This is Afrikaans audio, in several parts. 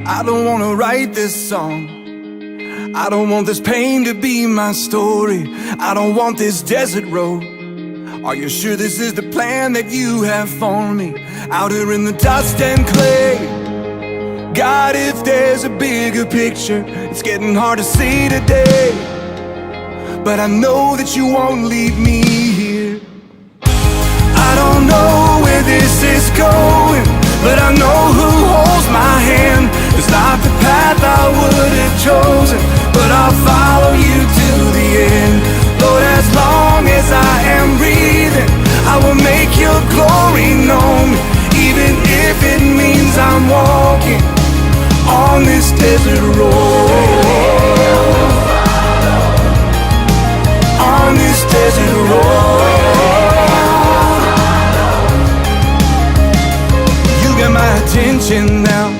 I don't want to write this song. I don't want this pain to be my story. I don't want this desert road. Are you sure this is the plan that you have for me? Out here in the dust and clay. God, if there's a bigger picture, it's getting hard to see today. But I know that you won't leave me here. I don't know where this is going, but I know who holds my hand. It's not the path I would have chosen, but I'll follow you to the end. Lord, as long as I am breathing, I will make your glory known, even if it means I'm walking on this desert road. On this desert road. You got my attention now.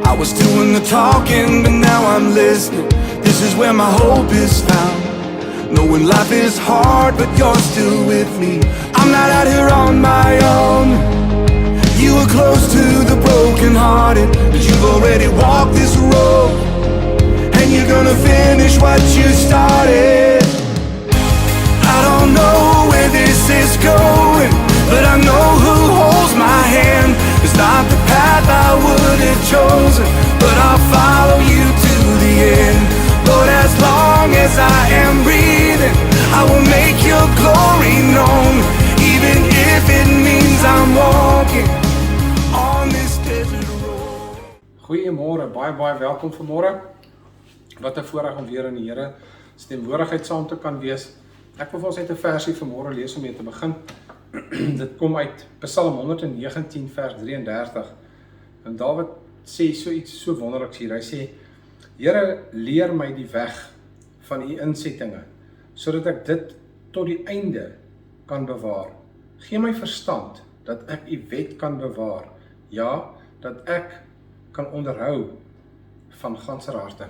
I was doing the talking, but now I'm listening. This is where my hope is found. Knowing life is hard, but you're still with me. I'm not out here on my own. You were close to the brokenhearted, but you've already walked this road, and you're gonna finish what you started. I don't know where this is going, but I know who holds my hand. It's not the path I would have chosen, but I'll follow you to the end. Lord, as long as I am breathing, I will make your glory known, even if it means I'm walking on this desert road. Goeiemôre, baie welkom vanmôre. Wat 'n voorreg om weer in die Here se teenwoordigheid saam te kan wees. Ek wil vir ons net 'n versie vanmôre lees om mee te begin. Dit kom uit Psalm 119 vers 33. En Dawid sê so iets so wonderliks hier. Hy sê: Here, leer my die weg van u insettinge, sodat ek dit tot die einde kan bewaar. Gee my verstand, dat ek u wet kan bewaar. Ja, dat ek kan onderhou van ganser harte.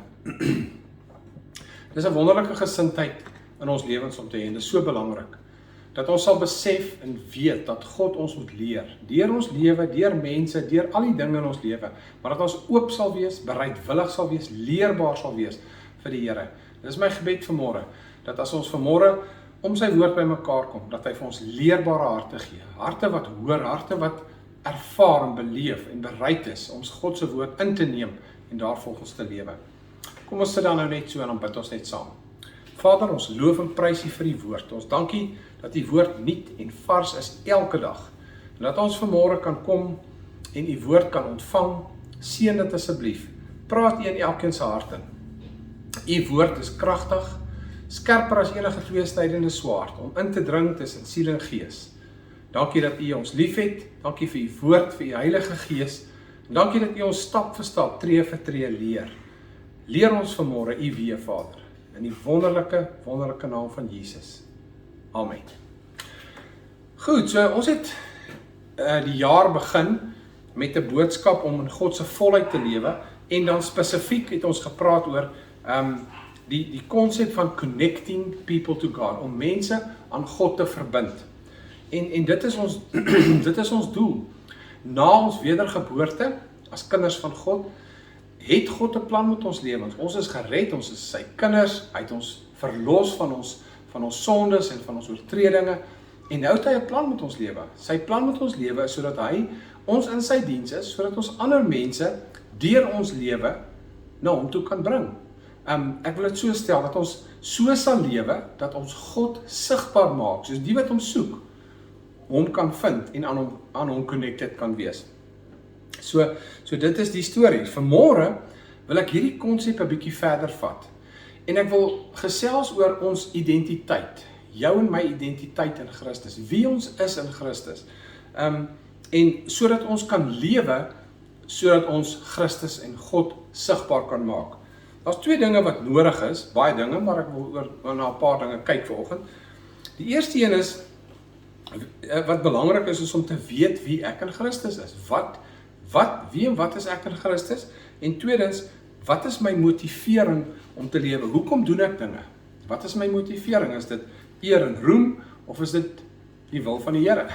Dis 'n wonderlike gesindheid in ons lewens om te hê, en dit is so belangrik, dat ons sal besef en weet dat God ons moet leer, deur ons lewe, deur mense, deur al die dinge in ons lewe, maar dat ons oop sal wees, bereidwillig sal wees, leerbaar sal wees vir die Here. Dit is my gebed vanmôre, dat as ons vanmôre om sy woord by mekaar kom, dat hy vir ons leerbare harte gee, harte wat hoor, harte wat ervaar en beleef en bereid is om God se woord in te neem en daarvolgens te lewe. Kom ons sit dan nou net so en dan bid ons net saam. Vader, ons loof en prys U vir die woord. Ons dankie dat die woord nuut en vars is elke dag. En dat ons vanmôre kan kom en U woord kan ontvang. Seën dit asseblief. Praat U in elkeen se hart in. U woord is kragtig, skerper as enige tweesnydende swaard, om in te dring tussen siel en gees. Dankie dat U ons liefhet. Dankie vir U woord, vir U Heilige Gees. En dankie dat U ons stap vir stap, tree vir tree leer. Leer ons vanmôre U weë, Vader. In die wonderlike naam van Jesus. Amen. Goed, so ons het die jaar begin met 'n boodskap om in God se volheid te lewe, en dan spesifiek het ons gepraat oor die konsep van connecting people to God, om mense aan God te verbind. En dit is ons dit is ons doel. Na ons wedergeboorte as kinders van God, het God 'n plan met ons lewens. Ons is gered, ons is sy kinders, hy het ons verlos van ons sondes en van ons oortredinge, en nou het hy 'n plan met ons lewe. Sy plan met ons lewe is sodat hy ons in sy diens is, sodat ons ander mense deur ons lewe na hom toe kan bring. Ek wil dit so stel, dat ons so sal lewe, dat ons God sigbaar maak, soos die wat hom soek, hom kan vind en aan hom connected kan wees. So dit is die storie. Vanmôre wil ek hierdie konsep 'n bietjie verder vat. En ek wil gesels oor ons identiteit. Jou en my identiteit in Christus. Wie ons is in Christus. En sodat ons kan lewe, sodat ons Christus en God sigbaar kan maak. Daar's twee dinge wat nodig is, baie dinge, maar ek wil oor na 'n paar dinge kyk vanoggend. Die eerste een is, wat belangrik is om te weet wie ek in Christus is. Wie en wat is ek in Christus? En tweedens, wat is my motivering om te lewe? Hoekom doen ek dinge? Wat is my motivering? Is dit eer en roem, of is dit die wil van die Here?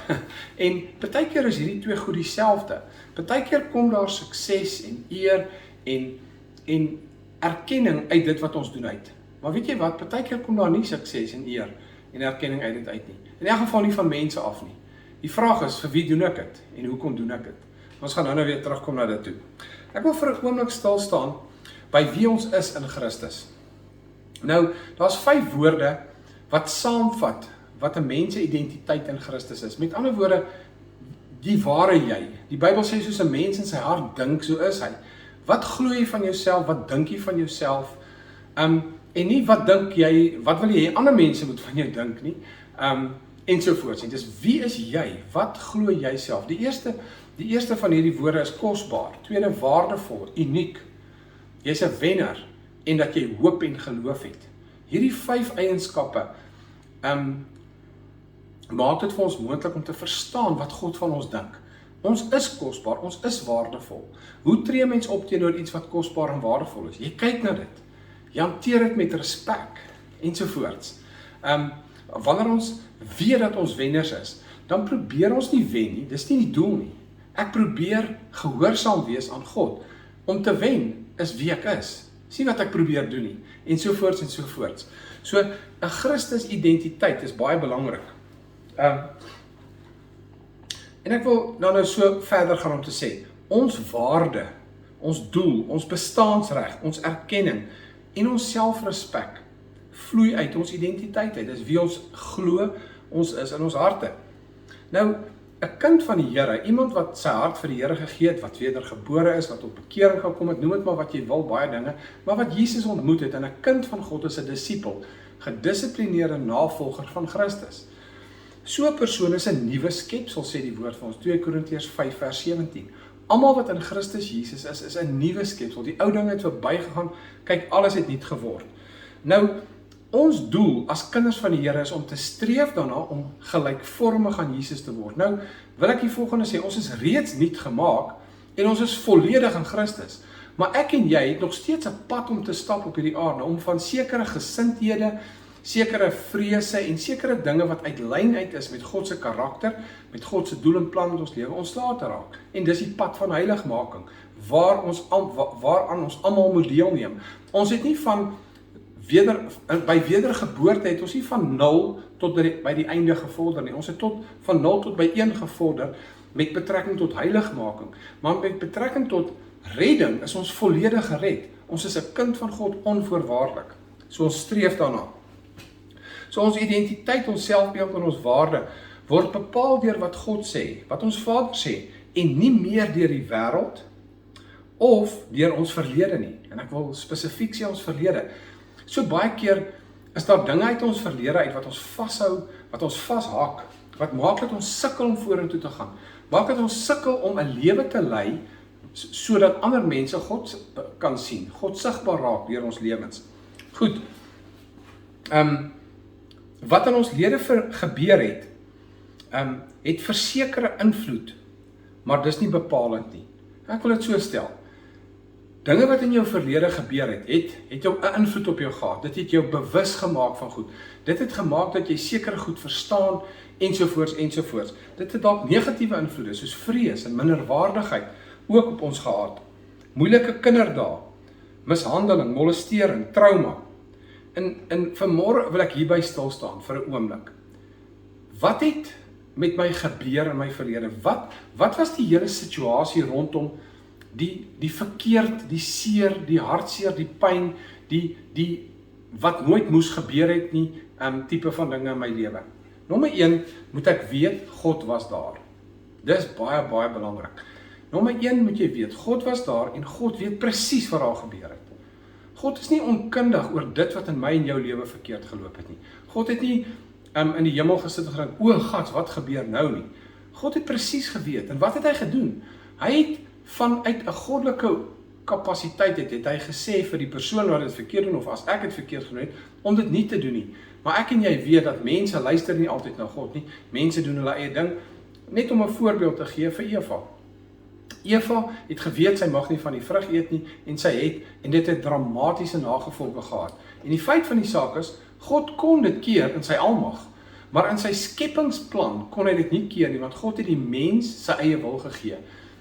En partykeer is hierdie twee goed dieselfde. Partykeer kom daar sukses en eer en erkenning uit dit wat ons doen uit. Maar weet jy wat, partykeer kom daar nie sukses en eer en erkenning uit dit uit nie. In elk geval nie van mense af nie. Die vraag is, vir wie doen ek dit en hoekom doen ek dit? Ons gaan nou weer terugkom na dit toe. Ek wil vir 'n oomblik stil staan by wie ons is in Christus. Nou, daar's 5 woorde wat saamvat wat 'n mens se identiteit in Christus is. Met ander woorde, die ware jy. Die Bybel sê soos 'n mens in sy hart dink, so is hy. Wat glo jy van jouself? Wat dink jy van jouself? En nie wat dink jy, wat wil jy ander mense moet van jou dink nie? Ensovoorts. Dis wie is jy? Wat glo jy self? Die eerste van hierdie woorde is kosbaar, tweede waardevol, uniek. Jy's 'n wenner en dat jy hoop en geloof het. Hierdie 5 eienskappe maak dit vir ons moontlik om te verstaan wat God van ons dink. Ons is kosbaar, ons is waardevol. Hoe tree mens op teenoor iets wat kosbaar en waardevol is? Jy kyk na dit. Jy hanteer dit met respek ensovoorts. Wanneer ons weet dat ons wenners is, dan probeer ons nie wen nie, dis nie die doel nie. Ek probeer gehoorsaam wees aan God. Om te wen is wie ek is. Sien wat ek probeer doen nie, ensovoorts ensovoorts. So, 'n Christus identiteit is baie belangrik. En ek wil nou so verder gaan om te sê, ons waarde, ons doel, ons bestaansreg, ons erkenning en ons selfrespek vloei uit ons identiteit uit. Dis wie ons glo ons is in ons harte. Nou, 'n kind van die Here, iemand wat sy hart vir die Here gegee het, wat wedergebore is, wat tot bekering gekom het, noem dit maar wat jy wil, baie dinge, maar wat Jesus ontmoet het, en 'n kind van God is 'n disipel, gedissiplineerde navolger van Christus. So 'n persoon is 'n nuwe skepsel, sê die woord van ons, 2 Korintiërs 5 vers 17. Almal wat in Christus Jesus is 'n nuwe skepsel. Die ou dinge het verbygegaan, kyk, alles het nuut geword. Nou, ons doel as kinders van die Here is om te streef daarna om gelykvormig aan Jesus te word. Nou, wil ek die volgende sê, ons is reeds nuut gemaak en ons is volledig in Christus. Maar ek en jy het nog steeds 'n pad om te stap op hierdie aarde, om van sekere gesindhede, sekere vrese en sekere dinge wat uit lyn uit is met God se karakter, met God se doel en plan met ons lewe, ontslae te raak. En dis die pad van heiligmaking, waaraan ons almal moet deelneem. Ons het nie by wedergeboorte het ons nie van 0 tot by die einde gevorder nie. Ons het van 0 tot by 1 gevorder met betrekking tot heiligmaking. Maar met betrekking tot redding is ons volledig gered. Ons is 'n kind van God onvoorwaardelik. So ons streef daarna. So ons identiteit, ons selfbeeld en ons waarde word bepaal deur wat God sê, wat ons Vader sê, en nie meer deur die wêreld of deur ons verlede nie. En ek wil spesifiek sê ons verlede. So baie keer is daar dinge uit ons verlede uit wat ons vashou, wat ons vashak, wat maak dat ons sukkel om vorentoe te gaan. Maak dat ons sukkel om 'n lewe te lei sodat ander mense God kan sien, God sigbaar raak deur ons lewens. Goed. Wat in ons lede gebeur het versekerde invloed, maar dis nie bepalend nie. Ek wil dit so stel. Dinge wat in jou verlede gebeur het jou 'n invloed op jou gehad. Dit het jou bewus gemaak van goed. Dit het gemaak dat jy sekere goed verstaan, ensovoorts, ensovoorts. Dit het dalk negatiewe invloede, soos vrees en minderwaardigheid, ook op ons gehad. Moeilike kinderdae, mishandeling, molestering, trauma. En vanmôre wil ek hierby stil staan vir 'n oomblik. Wat het met my gebeur in my verlede? Wat was die hele situasie rondom die verkeerd, die seer, die hartseer, die pyn, die wat nooit moes gebeur het nie, tipe van dinge in my lewe? Nommer 1, moet ek weet, God was daar. Dis baie, baie belangrik. Nommer 1 moet jy weet, God was daar en God weet presies wat daar gebeur het. God is nie onkundig oor dit wat in my en jou lewe verkeerd geloop het nie. God het nie in die hemel gesit en gedink, o gats, wat gebeur nou nie? God het presies geweet. En wat het hy gedoen? Hy het vanuit 'n goddelike kapasiteit het hy gesê vir die persoon wat dit verkeerd doen, of as ek het verkeerd gedoen het, om dit nie te doen nie. Maar ek en jy weet dat mense luister nie altyd na God nie. Mense doen hulle eie ding. Net om 'n voorbeeld te gee vir Eva. Eva het geweet sy mag nie van die vrug eet nie, en dit het dramatiese nagevolge gehad. En die feit van die saak is, God kon dit keer in sy almag, maar in sy skepingsplan kon hy dit nie keer nie, want God het die mens sy eie wil gegee.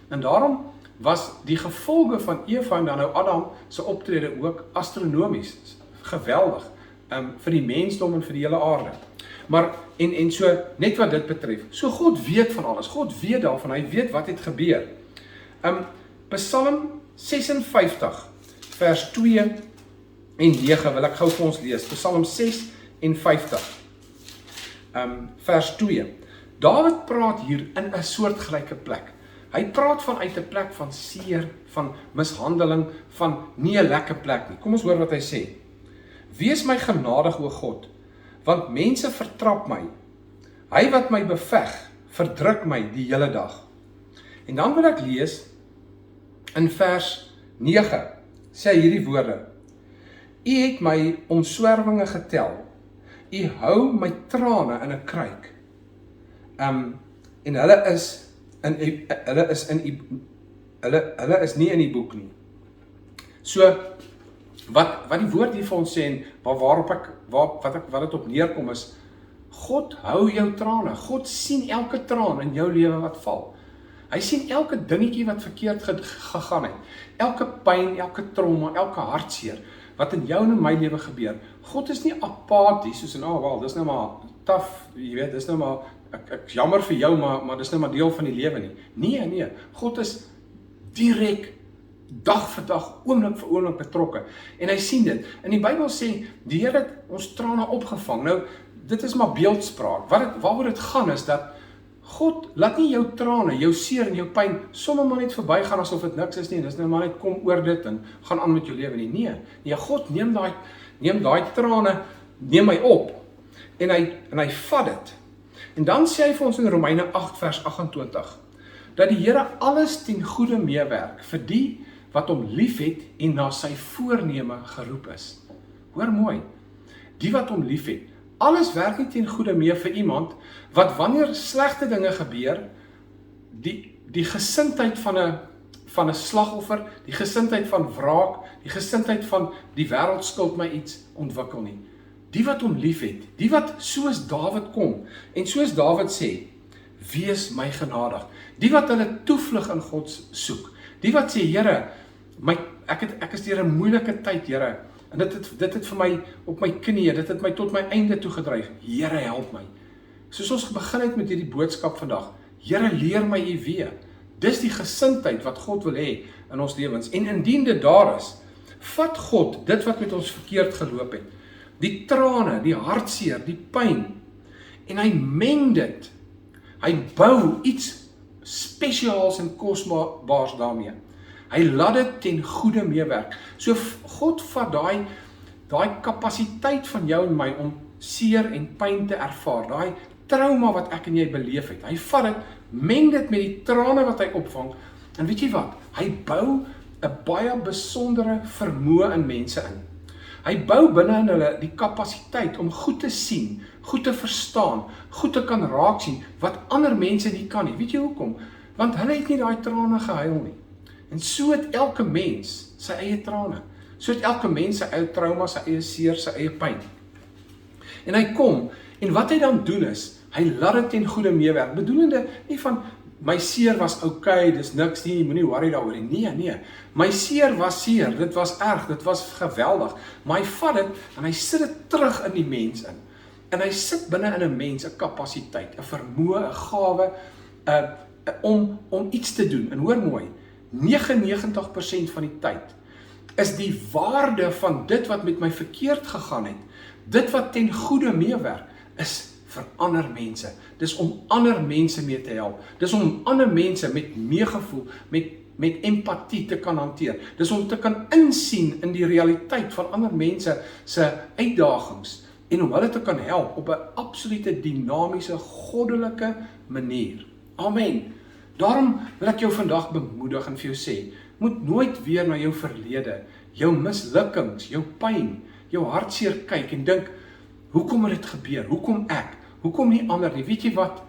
En daarom was die gevolge van Eva en dan nou Adam se optrede ook astronomies, geweldig, vir die mensdom en vir die hele aarde. Maar, en so, net wat dit betref, so God weet van alles, God weet daarvan, hy weet wat het gebeur. Psalm 56, vers 2 en 9, wil ek gou vir ons lees, Psalm 56, vers 2. Dawid praat hier in 'n soortgelyke plek. Hy praat vanuit 'n plek van seer, van mishandeling, van nie 'n lekker plek nie. Kom ons hoor wat hy sê. Wees my genadig, o God, want mense vertrap my. Hy wat my beveg, verdruk my die hele dag. En dan wil ek lees in vers 9, sê hy hierdie woorde. U het my omswervinge getel. U hou my trane in 'n kruik. En hulle is nie in die boek nie. So wat die woord hier vir ons sê en wat dit op neerkom is, God hou jou trane. God sien elke traan in jou lewe wat val. Hy sien elke dingetjie wat verkeerd gegaan het. Elke pyn, elke trauma, elke hartseer wat in jou en in my lewe gebeur. God is nie apaties soos in, wel, dis nou maar taaf, jy weet, dis nou maar ek jammer vir jou, maar dis nou maar deel van die lewe nie. Nee, God is direk, dag vir dag, oomblik vir oomblik betrokke. En hy sien dit. En die Bybel sê, die Here het ons trane opgevang. Nou, dit is maar beeldspraak. Waaroor dit gaan is dat God laat nie jou trane, jou seer en jou pyn sommer maar net verbygaan asof dit niks is nie. Dis nou maar net kom oor dit en gaan aan met jou lewe nie. Nee, God neem daai trane, neem hy op en hy vat dit. En dan sê hy vir ons in Romeine 8 vers 28 dat die Here alles ten goeie meewerk vir die wat hom liefhet en na sy voorneme geroep is. Hoor mooi, die wat hom liefhet. Alles werk nie ten goeie mee vir iemand wat wanneer slegte dinge gebeur, die gesindheid van 'n slagoffer, die gesindheid van wraak, die gesindheid van die wêreld skuld my iets ontwikkel nie. Die wat hom liefhet, die wat soos Dawid kom en soos Dawid sê, wees my genadig. Die wat hulle toevlug in God soek. Die wat sê, Here, ek is deur 'n moeilike tyd, Here. En dit het vir my op my knieë, dit het my tot my einde toe gedryf. Here, help my. Soos ons begin het met hierdie boodskap vandag. Here, leer my U weë. Dis die gesindheid wat God wil hê in ons lewens. En indien dit daar is, vat God dit wat met ons verkeerd geloop het. Die trane, die hartseer, die pyn. En hy meng dit. Hy bou iets spesiaals en kosbaars daarmee. Hy laat dit ten goeie meewerk. So God vat daai kapasiteit van jou en my om seer en pyn te ervaar, daai trauma wat ek en jy beleef het. Hy vat dit, meng dit met die trane wat hy opvang. En weet jy wat? Hy bou 'n baie besondere vermoë in mense in. Hy bou binne in hulle die kapasiteit om goed te sien, goed te verstaan, goed te kan raak sien, wat ander mense nie kan nie. Weet jy hoekom? Want hulle het nie daai trane gehuil nie. En so het elke mens sy eie trane. So het elke mens sy eie trauma, sy eie seer, sy eie pyn. En hy kom, en wat hy dan doen is, hy laat dit ten goeie meewerk. Bedoelende nie van, my seer was okay, dis niks nie, moenie worry daaroor nie. Nee. My seer was seer, dit was erg, dit was geweldig. Maar hy vat dit, en hy sit dit terug in die mens in. En hy sit binne in 'n mens 'n kapasiteit, 'n vermoë, 'n gawe, om iets te doen. En hoor mooi, 99% van die tyd is die waarde van dit wat met my verkeerd gegaan het, dit wat ten goeie meewerk, is vir ander mense. Dis om ander mense mee te help. Dis om ander mense met meegevoel, met empatie te kan hanteer. Dis om te kan insien in die realiteit van ander mense se uitdagings en om hulle te kan help op 'n absolute dinamiese, goddelike manier. Amen. Daarom wil ek jou vandag bemoedig en vir jou sê, moet nooit weer na jou verlede, jou mislukkings, jou pyn, jou hartseer kyk en dink, hoekom het dit gebeur? Hoekom ek? Hoekom nie ander nie? Weet jy wat?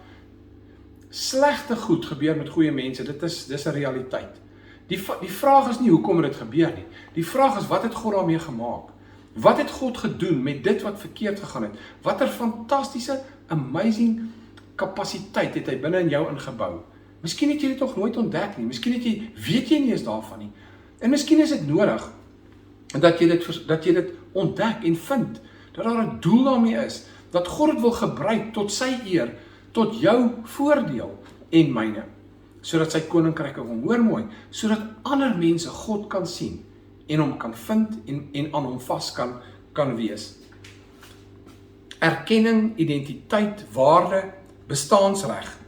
Slegte goed gebeur met goeie mense, dis 'n realiteit. Die vraag is nie hoekom het dit gebeur nie. Die vraag is, wat het God daarmee gemaak? Wat het God gedoen met dit wat verkeerd gegaan het? Watter fantastiese, amazing kapasiteit het hy binne in jou ingebou? Miskien het jy dit nog nooit ontdek nie. Miskien weet jy nie eens daarvan nie. En miskien is dit nodig dat jy dit ontdek en vind, dat daar 'n doel daarmee is, dat God dit wil gebruik tot sy eer, tot jou voordeel en myne, sodat sy koninkryk kan kom. Hoor mooi, sodat ander mense God kan sien en hom kan vind en aan hom vas kan wees. Erkenning, identiteit, waarde, bestaansreg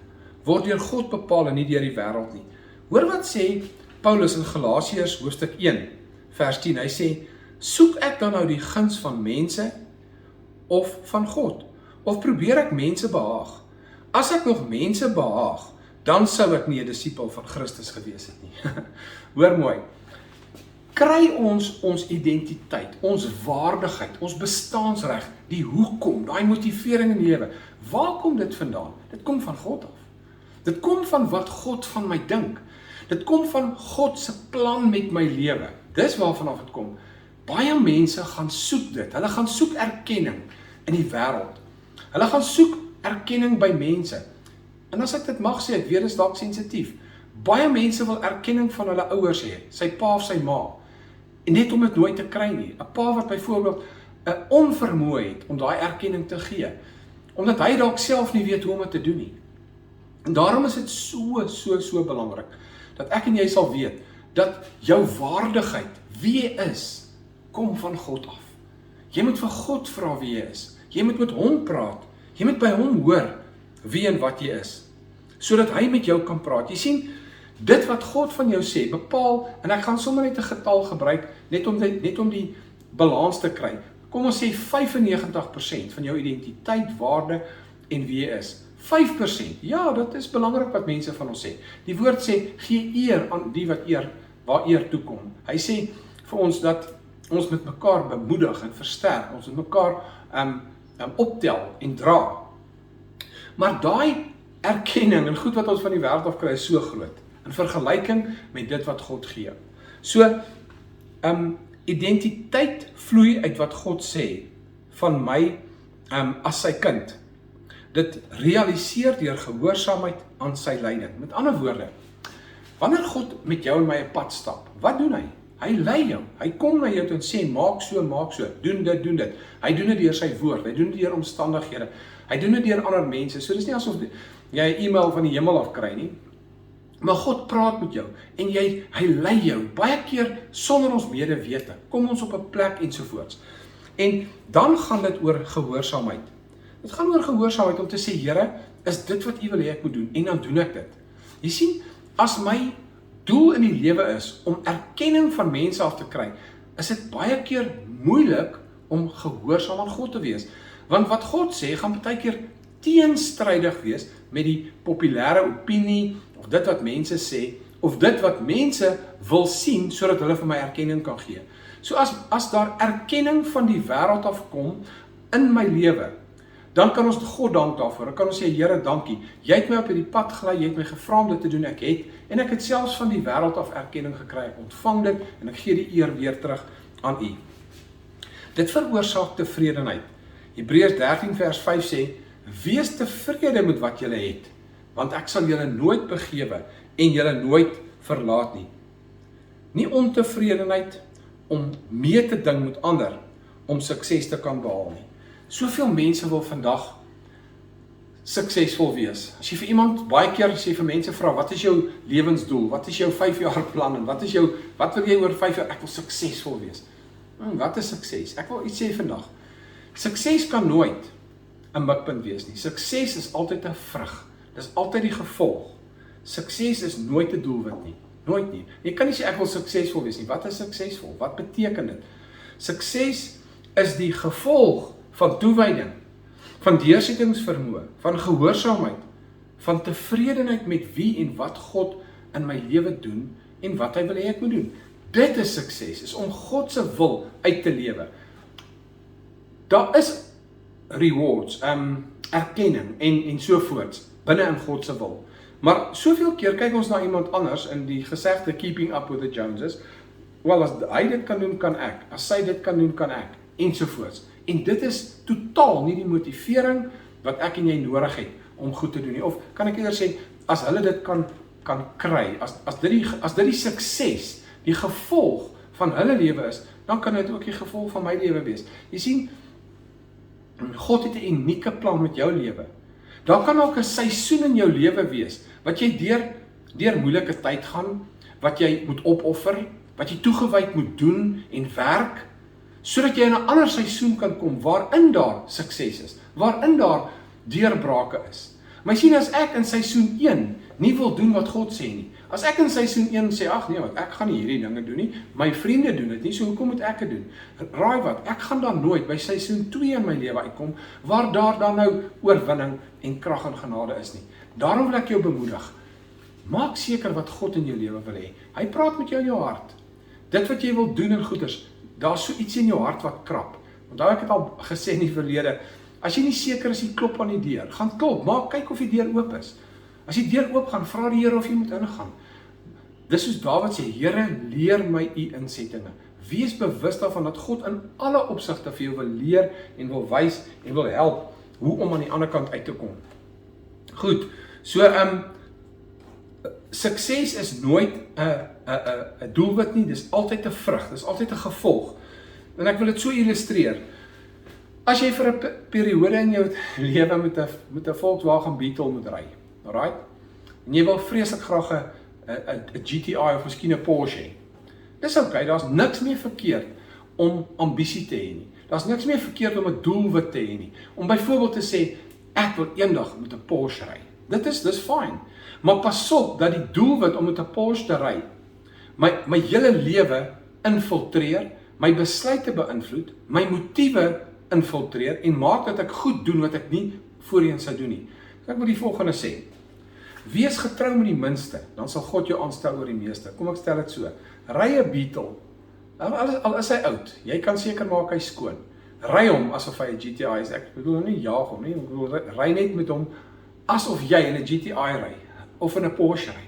word deur God bepaal en nie deur die wêreld nie. Hoor wat sê Paulus in Galasiërs hoofstuk 1 vers 10. Hy sê, soek ek dan nou die guns van mense of van God? Of probeer ek mense behaag? As ek nog mense behaag, dan sou ek nie 'n disipel van Christus gewees het nie. Hoor mooi. Kry ons identiteit, ons waardigheid, ons bestaansreg, die hoekom, daai motivering in die lewe. Waar kom dit vandaan? Dit kom van God af. Dit kom van wat God van my dink. Dit kom van God se plan met my lewe. Dis waarvan af dit kom. Baie mense gaan soek dit. Hulle gaan soek erkenning in die wêreld. Hulle gaan soek erkenning by mense. En as ek dit mag sê, ek weet is dalk sensitief. Baie mense wil erkenning van hulle ouers hê, sy pa of sy ma. En net om dit nooit te kry nie. 'n Pa wat byvoorbeeld 'n onvermoë het om daai erkenning te gee, omdat hy dalk self nie weet hoe om dit te doen nie. En daarom is dit so belangrik dat ek en jy sal weet dat jou waardigheid, wie jy is, kom van God af. Jy moet vir God vra wie jy is. Jy moet met hom praat. Jy moet by hom hoor wie en wat jy is, sodat hy met jou kan praat. Jy sien, dit wat God van jou sê, bepaal, en ek gaan sommer net 'n getal gebruik, net om die balans te kry. Kom ons sê 95% van jou identiteit, waarde en wie jy is. 5%, ja, dit is belangrik wat mense van ons sê. Die woord sê, gee eer aan die waar eer toekom. Hy sê vir ons dat ons met mekaar bemoedig en versterk, ons met mekaar optel en dra. Maar daai erkenning en goed wat ons van die wêreld af kry is so groot, in vergelyking met dit wat God gee. So, identiteit vloei uit wat God sê van my as sy kind. Dit realiseer deur gehoorsaamheid aan sy leiding. Met ander woorde, wanneer God met jou en my 'n pad stap, wat doen hy? Hy lei jou. Hy kom na jou toe en sê, maak so, doen dit. Hy doen dit deur sy woord, hy doen dit deur omstandighede, hy doen dit deur ander mense. So dis nie asof jy 'n e-mail van die hemel af kry nie. Maar God praat met jou en hy lei jou baie keer sonder ons medewete. Kom ons op 'n plek ensovoorts. En dan gaan dit oor gehoorsaamheid. Dit gaan oor gehoorsaamheid om te sê, Here, is dit wat U wil hê ek moet doen? En dan doen ek dit. Jy sien, as my doel in die lewe is om erkenning van mense af te kry, is dit baie keer moeilik om gehoorsaam aan God te wees. Want wat God sê, gaan baie keer teenstrydig wees met die populêre opinie, of dit wat mense sê, of dit wat mense wil sien, sodat hulle vir my erkenning kan gee. So as daar erkenning van die wêreld af kom in my lewe, dan kan ons God dank daarvoor. Dan kan ons sê, Here, dankie. Jy het my op hierdie pad gelei, jy het my gevra om dit te doen, en ek het selfs van die wêreld af erkenning gekry. Ek ontvang dit en ek gee die eer weer terug aan U. Dit veroorsaak tevredenheid. Hebreërs 13 vers 5 sê, wees tevrede met wat julle het, want ek sal julle nooit begewe en julle nooit verlaat nie. Nie ontevredenheid om mee te ding met ander om sukses te kan behaal nie. Soveel mense wil vandag suksesvol wees. As jy vir iemand, baie keer as jy vir mense vra, wat is jou lewensdoel? Wat is jou 5-jaar plan? En wat wil jy oor 5 jaar? Ek wil suksesvol wees. Wat is sukses? Ek wil iets sê vandag. Sukses kan nooit 'n mikpunt wees nie. Sukses is altyd 'n vrug. Dis altyd die gevolg. Sukses is nooit 'n doelwit nie. Nooit nie. Jy kan nie sê ek wil suksesvol wees nie. Wat is suksesvol? Wat beteken dit? Sukses is die gevolg van toewyding, van deursettingsvermoë, van gehoorsaamheid, van tevredenheid met wie en wat God in my lewe doen en wat hy wil hê ek moet doen. Dit is sukses, is om God se wil uit te lewe. Daar is rewards, erkenning en sovoorts binne in God se wil. Maar soveel keer kyk ons na iemand anders in die gesegde keeping up with the Joneses. Wel, as hy dit kan doen, kan ek. As sy dit kan doen, kan ek. Ensovoorts. En dit is totaal nie die motivering wat ek en jy nodig het om goed te doen nie. Of kan ek eerder sê, as hulle dit kan kan kry, as dit die sukses, die gevolg van hulle lewe is, dan kan dit ook die gevolg van my lewe wees. Jy sien, God het 'n unieke plan met jou lewe. Daar kan ook 'n seisoen in jou lewe wees, wat jy deur moeilike tyd gaan, wat jy moet opoffer, wat jy toegewyd moet doen en werk, sodat jy in 'n ander seisoen kan kom, waarin daar sukses is, waarin daar deurbrake is. Maar jy sien, as ek in seisoen 1 nie wil doen wat God sê nie, as ek in seisoen 1 sê, ag nee, ek gaan nie hierdie dinge doen nie, my vriende doen dit nie, so hoekom moet ek dit doen? Raai wat, ek gaan dan nooit by seisoen 2 in my lewe uitkom, waar daar dan nou oorwinning en krag en genade is nie. Daarom wil ek jou bemoedig, maak seker wat God in jou lewe wil hê. Hy praat met jou in jou hart. Dit wat jy wil doen en goeders, daar's so iets in jou hart wat krap. Onthou ek het al gesê in die verlede, as jy nie seker is, jy klop aan die deur, gaan klop, maar kyk of die deur oop is. As die deur oop gaan, vra die Here of jy moet ingaan. Dis soos Dawid sê, Here, leer my u insettinge. Wees bewus daarvan dat God in alle opsigte vir jou wil leer en wil wys en wil help hoe om aan die ander kant uit te kom. Goed, so sukses is nooit 'n doelwit nie, dis altyd 'n vrug, dis altyd 'n gevolg. En ek wil dit so illustreer. As jy vir 'n periode in jou lewe met 'n Volkswagen Beetle moet ry, alright? En jy wil vreeslik graag 'n GTI of miskien 'n Porsche hê. Dis okay, daar's niks meer verkeerd om ambisie te hê nie. Daar's niks meer verkeerd om 'n doelwit te hê nie. Om byvoorbeeld te sê, ek wil eendag met 'n Porsche ry. Dis fyn. Maar pas op dat die doelwit om met 'n Porsche te ry my hele lewe infiltreer, my besluite beïnvloed, my motiewe infiltreer en maak dat ek goed doen wat ek nie voorheen sou doen nie. Ek wil die volgende sê. Wees getrou met die minste, dan sal God jou aanstel oor die meeste. Kom ek stel dit so. Ry 'n Beetle. Al is hy oud, jy kan seker maak hy skoon. Ry hom asof hy 'n GTI is. Ek bedoel nie jaag hom nie, ek bedoel ry net met hom asof jy in 'n GTI ry of in 'n Porsche ry.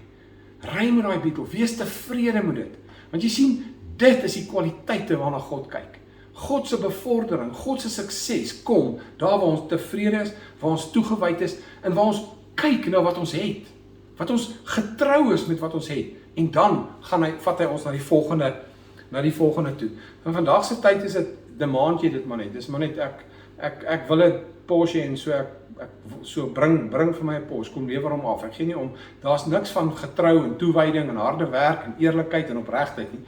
Ry met daai Beetle, wees tevrede met dit. Want jy sien, dit is die kwaliteite waarna God kyk. God se bevordering, God se sukses kom daar waar ons tevrede is, waar ons toegewyd is en waar ons kyk na wat ons het. Wat ons getrou is met wat ons het. En dan vat hy ons na die volgende toe. In vandag se tyd is dit demand jy dit maar net. Dis maar net ek wil 'n Porsche en so ek so bring vir my 'n Porsche, kom lewer hom af. Ek gee nie om. Daar's niks van getrou en toewyding en harde werk en eerlikheid en opregtheid nie.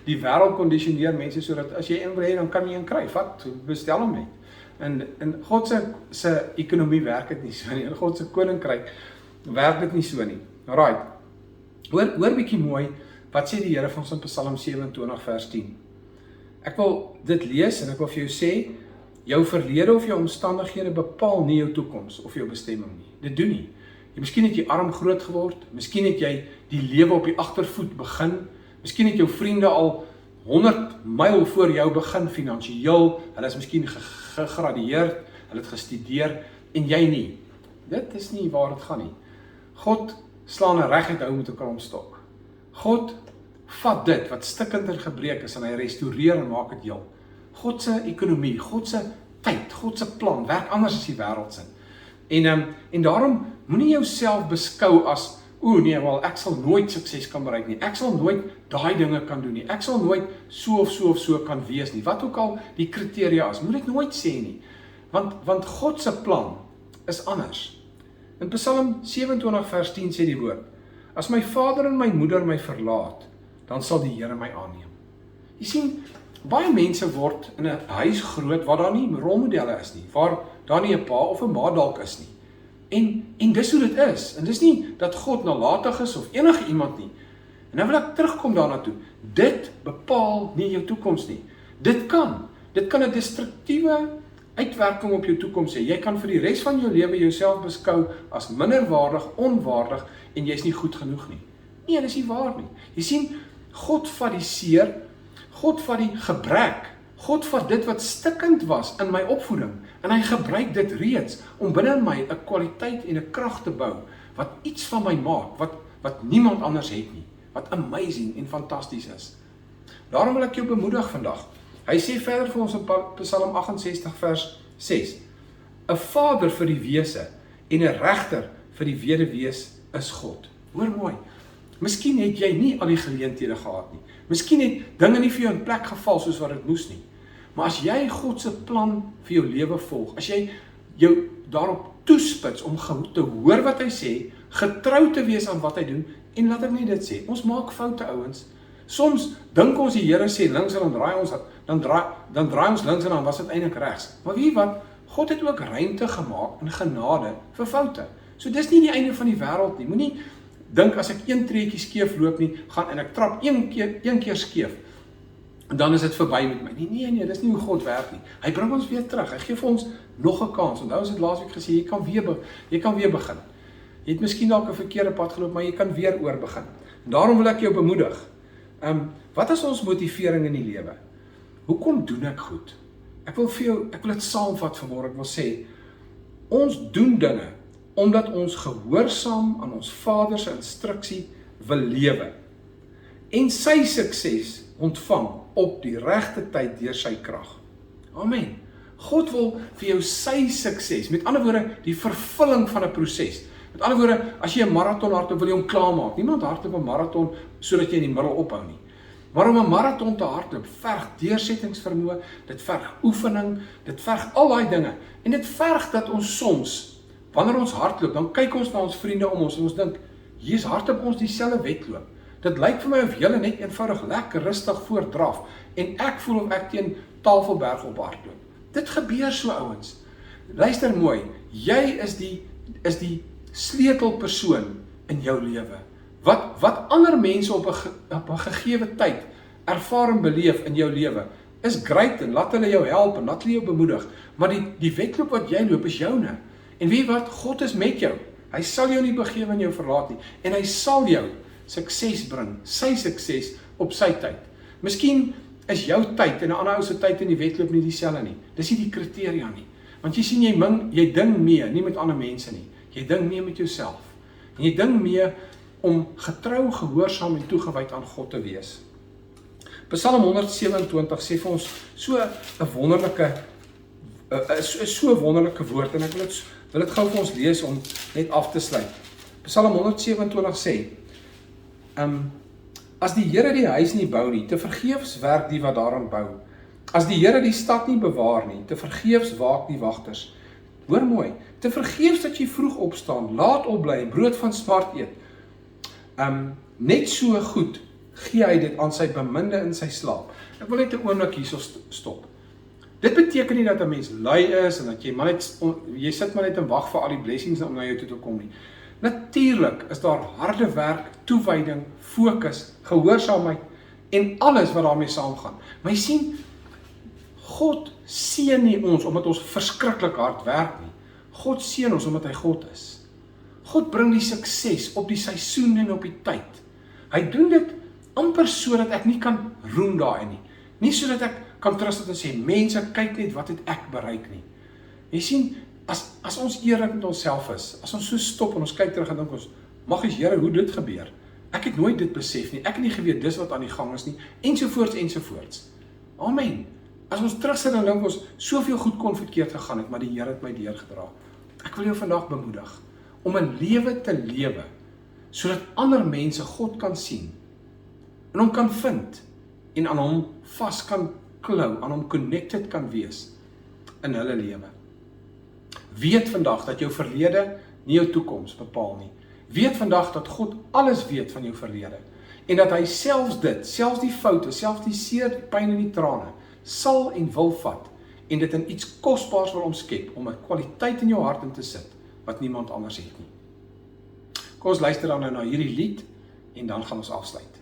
Die wêreld kondisioneer mense sodat as jy een wil hê, dan kan jy een kry. Vat, bestel hom net. En God se ekonomie werk dit nie so nie. In God se koninkryk werk dit nie so nie. Alright. Hoor bietjie mooi wat sê die Here van ons in Psalm 27 vers 10. Ek wil dit lees en ek wil vir jou sê, jou verlede of jou omstandighede bepaal nie jou toekoms of jou bestemming nie. Dit doen nie. Miskien het jy arm groot geword, miskien het jy die lewe op die agtervoet begin, miskien het jou vriende al 100 myl voor jou begin finansiëel, hulle is miskien gegradueerd, hulle het gestudeer en jy nie. Dit is nie waar dit gaan nie. God slaan 'n reguit hou met 'n kromstok. God vat dit wat stikkend en gebreek is en hy restoreer en maak dit heel. God se ekonomie, God se tyd, God se plan werk anders as die wêreld se. En daarom moenie jouself beskou as nee, wel ek sal nooit sukses kan bereik nie. Ek sal nooit daai dinge kan doen nie. Ek sal nooit so of so kan wees nie. Wat ook al die kriteria is, moet dit nooit sê nie. Want God se plan is anders. In Psalm 27 vers 10 sê die woord: As my vader en my moeder my verlaat, dan sal die Here my aanneem. Jy sien, baie mense word in 'n huis groot waar daar nie rolmodelle is nie, waar daar nie 'n pa of 'n ma dalk is nie. En dis hoe dit is. En dis nie dat God nalatig is of enige iemand nie. En nou wil ek terugkom daarna toe. Dit bepaal nie jou toekoms nie. Dit kan 'n destruktiewe uitwerking op jou toekoms hê. Jy kan vir die res van jou lewe jouself beskou as minderwaardig, onwaardig en jy's nie goed genoeg nie. Nee, dis nie waar nie. Jy sien, God vat die seer, God vat die gebrek, God vat dit wat stikkend was in my opvoeding en hy gebruik dit reeds om binne in my 'n kwaliteit en 'n krag te bou wat iets van my maak, wat niemand anders het nie, wat amazing en fantasties is. Daarom wil ek jou bemoedig vandag. Hy sê verder vir ons in Psalm 68 vers 6: 'n vader vir die wese en 'n regter vir die weduwees is God. Hoor mooi. Miskien het jy nie al die geleenthede gehad nie. Miskien het dinge nie vir jou in plek geval soos wat dit moes nie. Maar as jy God se plan vir jou lewe volg, as jy jou daarop toespits om te hoor wat hy sê, getrou te wees aan wat hy doen, en laat ek nie dit sê, ons maak foute ouens. Soms dink ons die Here sê links en dan draai ons links en dan was dit eintlik regs. Maar weet jy wat? God het ook ruimte gemaak in genade vir foute. So dis nie die einde van die wêreld nie. Moenie dink as ek een treetjie skeef loop nie, gaan en ek trap een keer skeef, en dan is dit verby met my. Nee, dis nie hoe God werk nie. Hy bring ons weer terug. Hy gee vir ons nog 'n kans. Onthou ons het laasweek gesê, jy kan weer begin. Jy het miskien dalk 'n verkeerde pad geloop, maar jy kan weer oor begin. En daarom wil ek jou bemoedig. Wat is ons motivering in die lewe? Hoekom doen ek goed? Ek wil dit saamvat vanmôre. Ek wil sê, ons doen dinge omdat ons gehoorsaam aan ons Vader se instruksie wil lewe en sy sukses ontvang op die regte tyd deur sy krag. Amen. God wil vir jou sy sukses, met ander woorde, die vervulling van 'n proses. Met ander woorde, as jy 'n marathon hardloop, wil jy hom klaarmaak. Niemand hardloop 'n marathon sodat jy in die middel ophou nie. Maar om 'n marathon te hardloop, verg deursettingsvermoë, dit verg oefening, dit verg al daai dinge. En dit verg dat ons soms, wanneer ons hardloop, dan kyk ons na ons vriende om ons en ons dink, hier's hardloop ons dieselfde wedloop. Dit lyk vir my of julle net eenvoudig lekker rustig voortdraf en ek voel of ek teen Tafelberg op hardloop. Dit gebeur so ouens. Luister mooi, jy is die sleutelpersoon in jou lewe. Wat ander mense op 'n gegeewe tyd ervaar en beleef in jou lewe, is great en laat hulle jou help en laat hulle jou bemoedig, maar die wedloop wat jy loop is joune. En weet wat, God is met jou. Hy sal jou nie begewe en jou verlaat nie en hy sal jou sukses bring, sy sukses op sy tyd. Miskien is jou tyd en 'n ander ou se tyd in die wedloop nie dieselfde nie. Dis nie die kriteria nie. Want jy sien jy ding mee, nie met ander mense nie. Jy ding mee met jouself. En jy ding mee om getrou, gehoorsaam en toegewyd aan God te wees. Psalm 127 sê vir ons so 'n wonderlike woord en ek wil dit gou vir ons lees om net af te sluit. Psalm 127 sê: As die Here die huis nie bou nie, te vergeefs werk die wat daaraan bou. As die Here die stad nie bewaar nie, te vergeefs waak die wagters. Hoor mooi, te vergeefs dat jy vroeg opstaan, laat opbly en brood van smart eet. Net so goed gee hy dit aan sy beminde in sy slaap. Ek wil net 'n oomblik hierso stop. Dit beteken nie dat 'n mens lui is en dat jy sit maar net en wag vir al die blessings om na jou toe te kom nie. Natuurlik is daar harde werk, toewyding, fokus, gehoorsaamheid en alles wat daarmee saamgaan. Maar jy sien, God seën nie ons omdat ons verskriklik hard werk nie. God seën ons omdat hy God is. God bring die sukses op die seisoen en op die tyd. Hy doen dit amper sodat ek nie kan roem daarin nie. Nie sodat ek kan terugsit en sê, mense, kyk net wat het ek bereik nie. Jy sien, as ons eerlik met onsself is, as ons so stop en ons kyk terug en dink ons, mag is Here, hoe dit gebeur? Ek het nooit dit besef nie, ek het nie geweet dis wat aan die gang is nie, ensovoorts. Amen. As ons terugsit en dink ons, soveel goed kon verkeerd gegaan het, maar die Here het my deurgedra. Ek wil jou vandag bemoedig, om 'n lewe te lewe, sodat ander mense God kan sien, en hom kan vind, en aan hom vas kan klou, aan hom connected kan wees, in hulle lewe. Weet vandag dat jou verlede nie jou toekoms bepaal nie. Weet vandag dat God alles weet van jou verlede, en dat hy selfs die foute, selfs die seer, die pyn en die trane, sal en wil vat, en dit in iets kosbaars wil omskep, om 'n kwaliteit in jou hart in te sit, wat niemand anders het nie. Kom ons luister dan nou na hierdie lied, en dan gaan ons afsluit.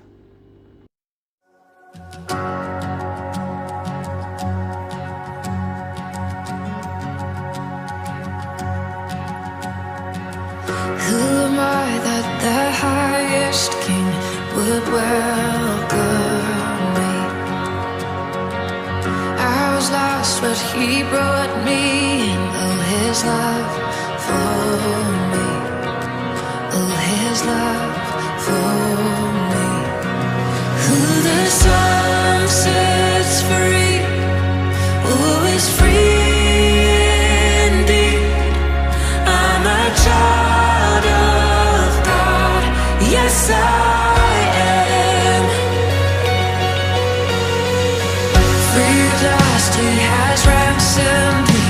Who am I that the highest king would welcome me? I was lost, but he brought me in. Oh, his love for me. Oh, his love for me. Who the Son sets free, who is free indeed. I'm a child of God. Yes, I am. Free at last, He has ransomed me.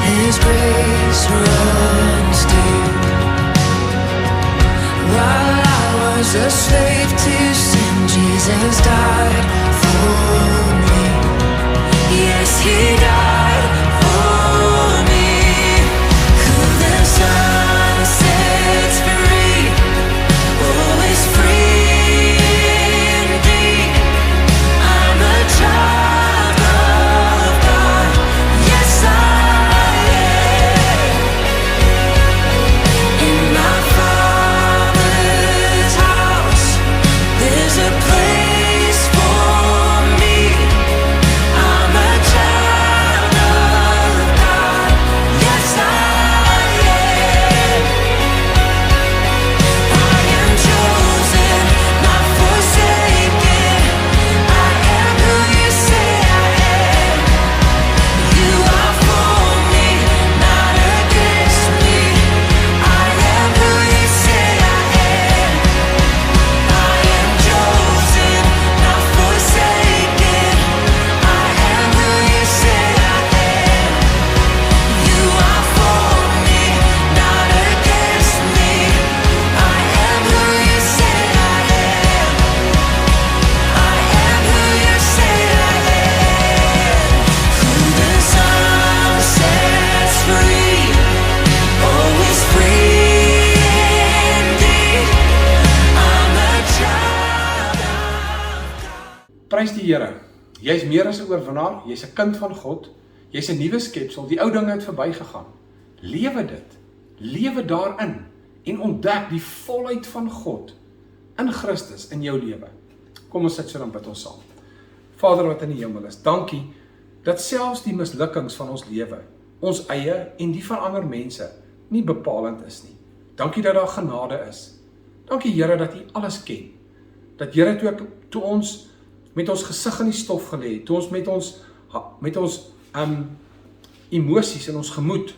His grace runs deep. While I was a slave to sin, Jesus died for me. Yes, He died for me. Who the Son sets free, oh, is free indeed. I'm a child of God. Yes, I am. In my Father's house, there's a place for me. I'm a child of God. Yes, I am. I am chosen, not forsaken. I am who You say I am. You are for me, not against me. I am who You say I am. I am chosen, not forsaken. I am who You say I am. You are for me, not against me. I am who You say I am. I am who You say I am. Who the Son sets free, oh, is free indeed. I'm a child of God. Prys die Here. Jy's meer as 'n oorwinnaar, jy's 'n kind van God, jy's 'n nuwe skepsel, die ou dinge het verbygegaan. Lewe dit, lewe daarin en ontdek die volheid van God in Christus in jou lewe. Kom ons sit so dan bid ons saam. Vader wat in die hemel is, dankie dat selfs die mislukkings van ons lewe, ons eie en die van ander mense, nie bepalend is nie. Dankie dat daar genade is. Dankie Here dat U alles ken. Dat Here toe ons met ons gesig in die stof gelê het, toe ons met ons emosies in ons gemoed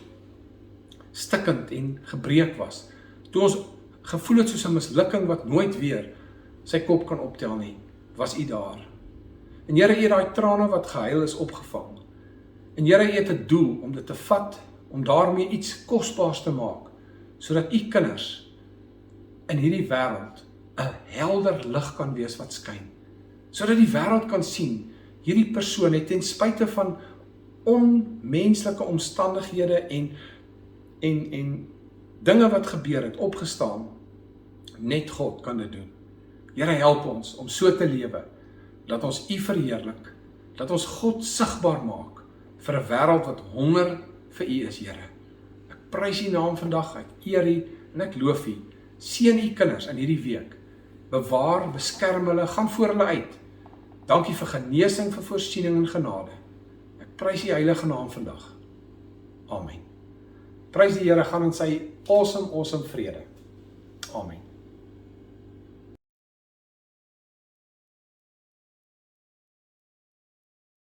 stikkend en gebreek was, toe ons gevoel het soos 'n mislukking wat nooit weer sy kop kan optel nie, was U daar. En Here, U het daai trane wat gehuil is opgevang. En Here, U het 'n doel om dit te vat, om daarmee iets kosbaars te maak, sodat U kinders in hierdie wêreld 'n helder lig kan wees wat skyn. Sodat die wêreld kan sien, hierdie persoon het ten spyte van onmenslike omstandighede en dinge wat gebeur het, opgestaan, net God kan dit doen. Here, help ons om so te lewe, dat ons U verheerlik, dat ons God sigbaar maak, vir 'n wêreld wat honger vir U is, Here. Ek prys U naam vandag, ek eer U, en ek loof U. Seën U kinders in hierdie week, bewaar, beskerm hulle, gaan voor hulle uit. Dankie vir genesing, vir voorsiening en genade. Ek prys U heilige naam vandag. Amen. Prys die Here, gaan in sy awesome vrede. Amen.